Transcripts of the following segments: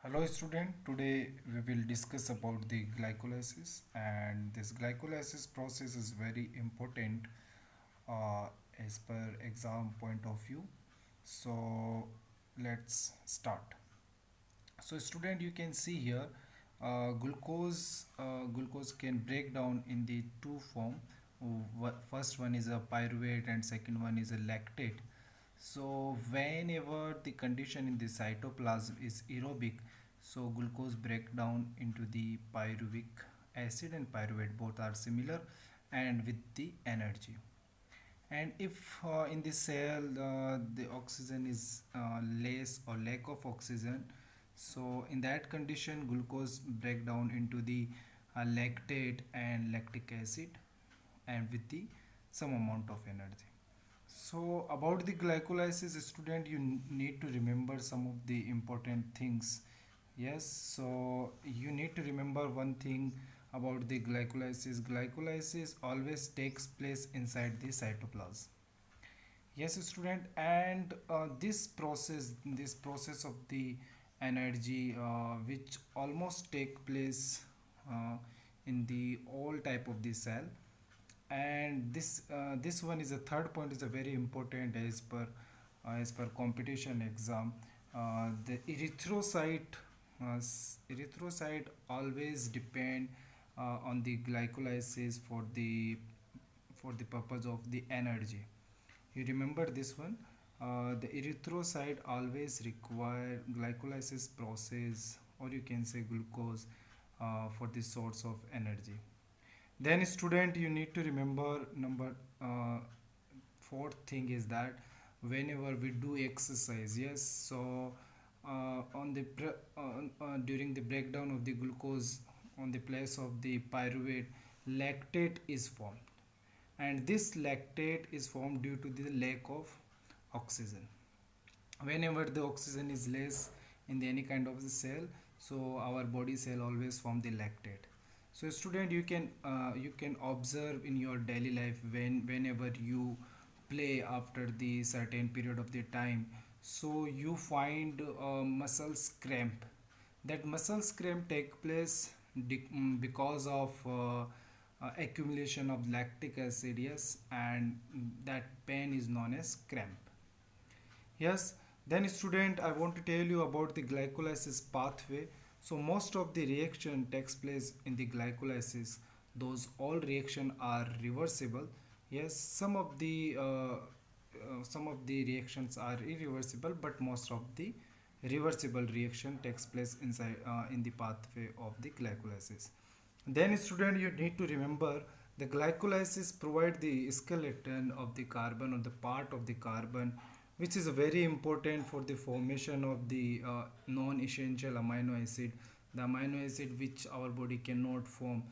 Hello student, today we will discuss about the glycolysis, and this glycolysis process is very important uh, as per exam point of view. So let's start. So student, you can see here glucose can break down in the two form. First one is a pyruvate and second one is a lactate. So whenever the condition in the cytoplasm is aerobic, so glucose break down into the pyruvic acid and pyruvate both are similar and with the energy. And if in the cell the oxygen is less or lack of oxygen, so in that condition glucose break down into the lactate and lactic acid and with the some amount of energy. So about the glycolysis student, you need to remember some of the important things. Yes, so you need to remember one thing about the glycolysis. Glycolysis always takes place inside the cytoplasm. Yes, student, and this process of the energy, which almost take place in the all type of the cell, and this one is a third point is a very important as per competition exam. The erythrocyte always depend on the glycolysis for the purpose of the energy. You remember this one. The erythrocyte always require glycolysis process, or you can say glucose, for the source of energy. Then student, you need to remember number fourth thing is that whenever we do exercise, yes, so during the breakdown of the glucose on the place of the pyruvate, lactate is formed, and this lactate is formed due to the lack of oxygen. Whenever the oxygen is less in the any kind of the cell, so our body cell always form the lactate. So student, you can observe in your daily life whenever you play after the certain period of the time, so you find muscles cramp. That muscles cramp take place because of accumulation of lactic acid, yes, and that pain is known as cramp. Yes, then student, I want to tell you about the glycolysis pathway. So most of the reaction takes place in the glycolysis. Those all reaction are reversible. Yes, some of the reactions are irreversible, but most of the reversible reaction takes place inside in the pathway of the glycolysis. Then student, you need to remember the glycolysis provide the skeleton of the carbon or the part of the carbon, which is very important for the formation of the non-essential amino acid, the amino acid which our body cannot form,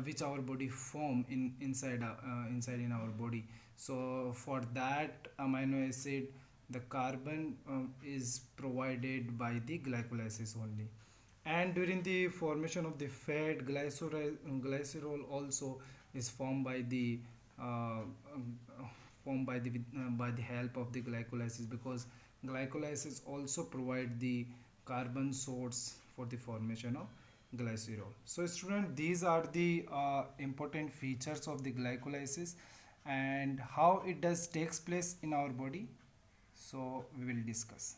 which our body form inside in our body. So for that amino acid, the carbon is provided by the glycolysis only. And during the formation of the fat, glycerol also is formed uh, by the help of the glycolysis, because glycolysis also provide the carbon source for the formation of glycerol. So student, these are the important features of the glycolysis and how it does takes place in our body. So we will discuss.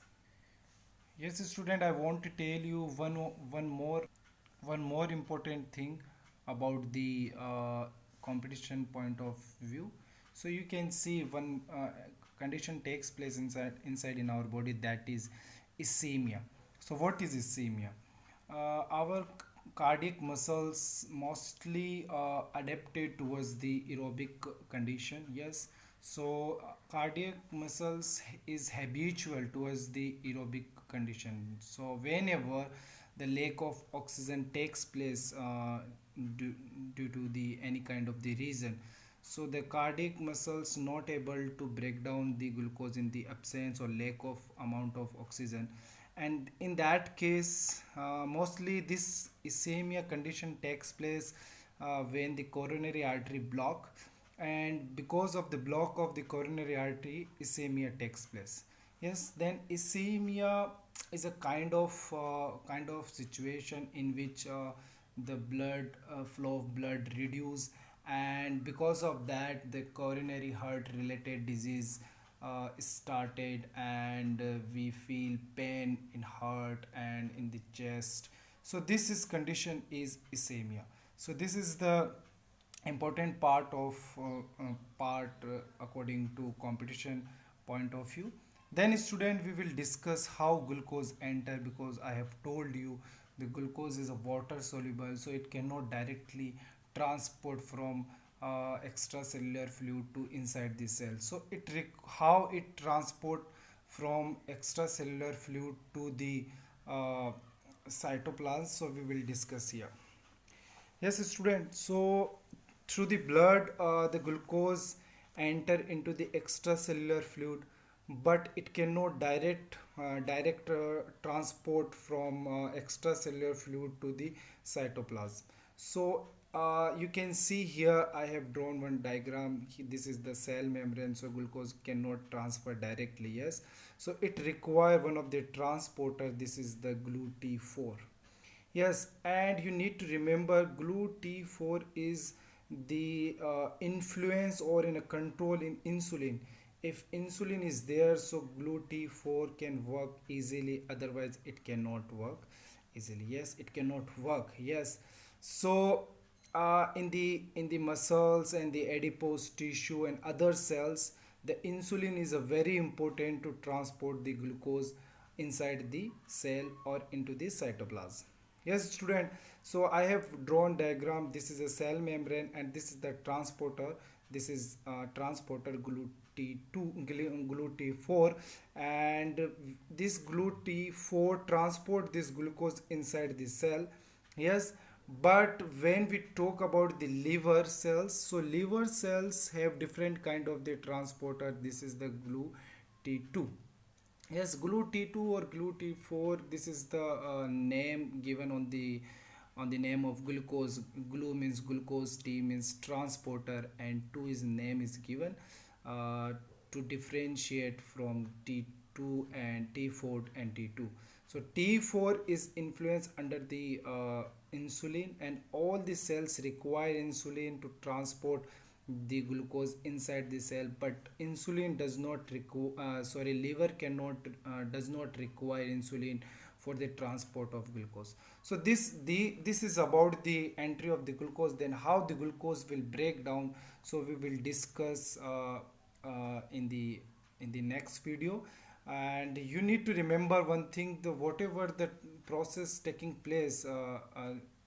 Yes, student, I want to tell you one more important thing about the competition point of view. So you can see one condition takes place inside in our body, that is ischemia. So what is ischemia? Our cardiac muscles mostly adapted towards the aerobic condition. Yes, so cardiac muscles is habitual towards the aerobic condition. So whenever the lack of oxygen takes place due, due to the any kind of the reason, so the cardiac muscles not able to break down the glucose in the absence or lack of amount of oxygen, and in that case mostly this ischemia condition takes place when the coronary artery block, and because of the block of the coronary artery, ischemia takes place. Yes, then ischemia is a kind of situation in which the blood flow of blood reduce, and because of that, the coronary heart related disease started, and we feel pain in heart and in the chest. So this is condition is ischemia. So this is the important part of part according to competition point of view. Then student, we will discuss how glucose enter, because I have told you the glucose is a water soluble, so it cannot directly transport from extracellular fluid to inside the cell. So how it transport from extracellular fluid to the uh, cytoplasm, so we will discuss here. Yes, student. So through the blood, the glucose enter into the extracellular fluid, but it cannot direct transport from extracellular fluid to the cytoplasm. So you can see here I have drawn one diagram. This is the cell membrane, so glucose cannot transfer directly. Yes, so it require one of the transporter. This is the GLUT4. Yes, and you need to remember GLUT4 is the influence or in a control in insulin. If insulin is there, so GLUT4 can work easily, otherwise it cannot work easily. Yes, it cannot work. Yes, so in the muscles and the adipose tissue and other cells, the insulin is a very important to transport the glucose inside the cell or into the cytoplasm. Yes, student. So I have drawn diagram. This is a cell membrane, and this is the transporter. This is transporter GLUT4, and this GLUT4 transport this glucose inside the cell. Yes, but when we talk about the liver cells, so liver cells have different kind of the transporter. This is the GLUT2. Yes, GLUT2 or GLUT4. This is the name given on the name of glucose. Glu means glucose, T means transporter, and 2 is name is given uh, to differentiate from T2 and T4 and T2. So T4 is influenced under the insulin, and all the cells require insulin to transport the glucose inside the cell, but insulin does not require liver cannot does not require insulin for the transport of glucose. So this is about the entry of the glucose. Then how the glucose will break down, so we will discuss in the next video. And you need to remember one thing: the whatever the process taking place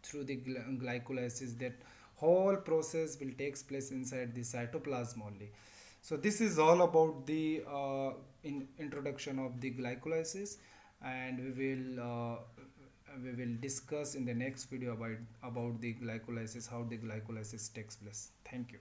through the glycolysis, that whole process will takes place inside the cytoplasm only. So this is all about the introduction of the glycolysis, and we will discuss in the next video about the glycolysis, how the glycolysis takes place. Thank you.